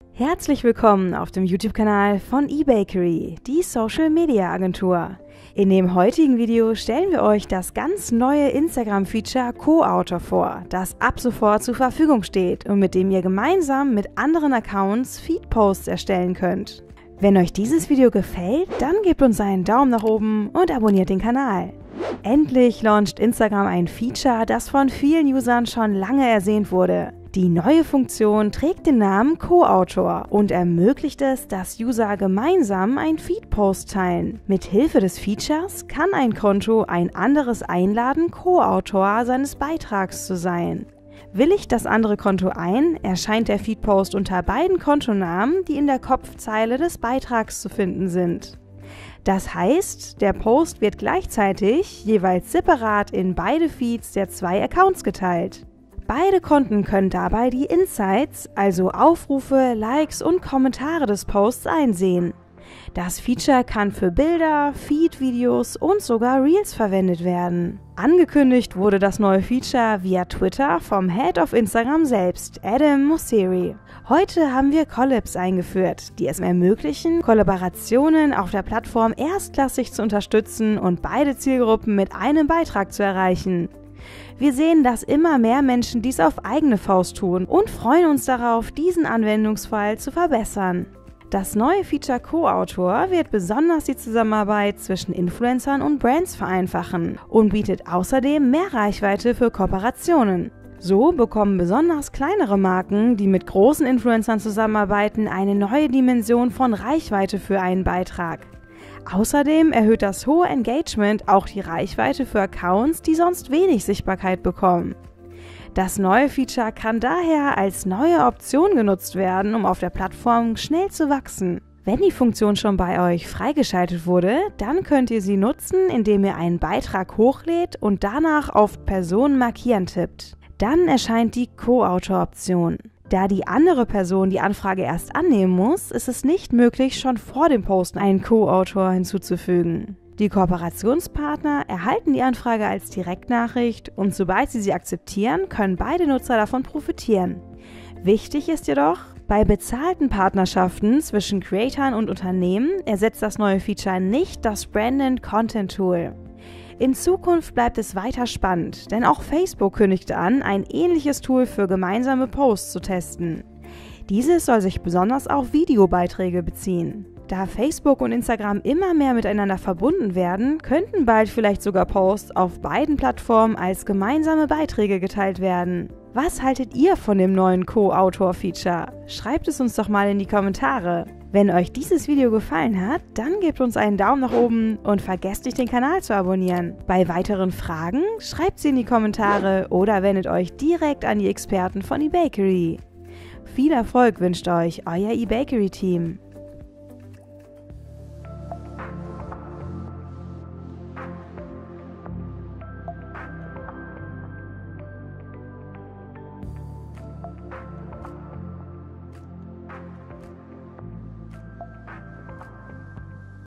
Herzlich willkommen auf dem YouTube-Kanal von eBakery, die Social-Media-Agentur. In dem heutigen Video stellen wir euch das ganz neue Instagram-Feature Co-Autor vor, das ab sofort zur Verfügung steht und mit dem ihr gemeinsam mit anderen Accounts Feed-Posts erstellen könnt. Wenn euch dieses Video gefällt, dann gebt uns einen Daumen nach oben und abonniert den Kanal. Endlich launcht Instagram ein Feature, das von vielen Usern schon lange ersehnt wurde. Die neue Funktion trägt den Namen Co-Autor und ermöglicht es, dass User gemeinsam einen Feed-Post teilen. Mit Hilfe des Features kann ein Konto ein anderes einladen, Co-Autor seines Beitrags zu sein. Willigt das andere Konto ein, erscheint der Feed-Post unter beiden Kontonamen, die in der Kopfzeile des Beitrags zu finden sind. Das heißt, der Post wird gleichzeitig jeweils separat in beide Feeds der zwei Accounts geteilt. Beide Konten können dabei die Insights, also Aufrufe, Likes und Kommentare des Posts einsehen. Das Feature kann für Bilder, Feed-Videos und sogar Reels verwendet werden. Angekündigt wurde das neue Feature via Twitter vom Head of Instagram selbst, Adam Mosseri. Heute haben wir Collabs eingeführt, die es ermöglichen, Kollaborationen auf der Plattform erstklassig zu unterstützen und beide Zielgruppen mit einem Beitrag zu erreichen. Wir sehen, dass immer mehr Menschen dies auf eigene Faust tun und freuen uns darauf, diesen Anwendungsfall zu verbessern. Das neue Feature Co-Autor wird besonders die Zusammenarbeit zwischen Influencern und Brands vereinfachen und bietet außerdem mehr Reichweite für Kooperationen. So bekommen besonders kleinere Marken, die mit großen Influencern zusammenarbeiten, eine neue Dimension von Reichweite für einen Beitrag. Außerdem erhöht das hohe Engagement auch die Reichweite für Accounts, die sonst wenig Sichtbarkeit bekommen. Das neue Feature kann daher als neue Option genutzt werden, um auf der Plattform schnell zu wachsen. Wenn die Funktion schon bei euch freigeschaltet wurde, dann könnt ihr sie nutzen, indem ihr einen Beitrag hochlädt und danach auf Personen markieren tippt. Dann erscheint die Co-Autor-Option. Da die andere Person die Anfrage erst annehmen muss, ist es nicht möglich, schon vor dem Posten einen Co-Autor hinzuzufügen. Die Kooperationspartner erhalten die Anfrage als Direktnachricht und sobald sie akzeptieren, können beide Nutzer davon profitieren. Wichtig ist jedoch, bei bezahlten Partnerschaften zwischen Creatoren und Unternehmen ersetzt das neue Feature nicht das Branded Content Tool. In Zukunft bleibt es weiter spannend, denn auch Facebook kündigte an, ein ähnliches Tool für gemeinsame Posts zu testen. Dieses soll sich besonders auf Videobeiträge beziehen. Da Facebook und Instagram immer mehr miteinander verbunden werden, könnten bald vielleicht sogar Posts auf beiden Plattformen als gemeinsame Beiträge geteilt werden. Was haltet ihr von dem neuen Co-Autor-Feature? Schreibt es uns doch mal in die Kommentare. Wenn euch dieses Video gefallen hat, dann gebt uns einen Daumen nach oben und vergesst nicht, den Kanal zu abonnieren. Bei weiteren Fragen schreibt sie in die Kommentare oder wendet euch direkt an die Experten von eBakery. Viel Erfolg wünscht euch euer eBakery-Team.